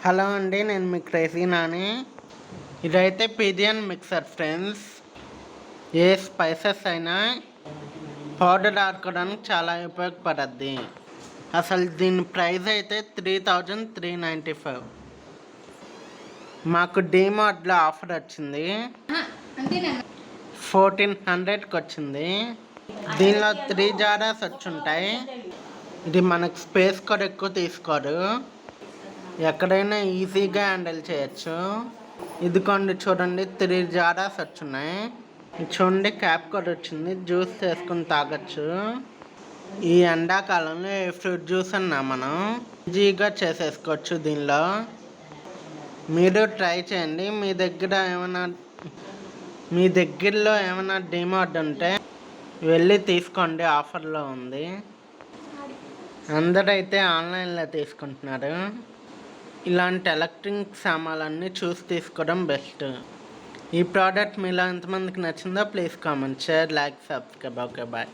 Hello అండి, నేను మీ crazy Nani. ఇదైతే పిజియన్ మిక్సర్ ఫ్రెండ్స్. ఏ స్పైసెస్ అయినా పౌడర్ ఆడుకోవడానికి చాలా ఉపయోగపడుద్ది. అసలు దీని ప్రైస్ అయితే 3395. మాకు డీమార్ట్లో ఆఫర్ వచ్చింది, 1400కి వచ్చింది. దీనిలో 3 జారాస్ వచ్చుంటాయి. ఇది మనకు స్పేస్ కూడా ఎక్కువ తీసుకోరు, ఎక్కడైనా ఈజీగా హ్యాండిల్ చేయొచ్చు. ఇదిగోండి చూడండి, 3 జారాస్ వచ్చున్నాయి. చూడండి క్యాప్ కూడా వచ్చింది, జ్యూస్ చేసుకుని తాగొచ్చు. ఈ ఎండాకాలంలో ఏ ఫ్రూట్ జ్యూస్ అన్నా మనం ఈజీగా చేసేసుకోవచ్చు దీనిలో. మీరు ట్రై చేయండి. మీ దగ్గరలో ఏమైనా డిమార్ట్ ఉంటే వెళ్ళి తీసుకోండి, ఆఫర్లో ఉంది. అందరైతే ఆన్లైన్లో తీసుకుంటున్నారు. ఇలాంటి ఎలక్ట్రిక్ సామాన్లన్నీ చూసి తీసుకోవడం బెస్ట్. ఈ ప్రోడక్ట్ మీలో ఎంతమందికి నచ్చిందో please comment, share, like, subscribe. Okay, bye.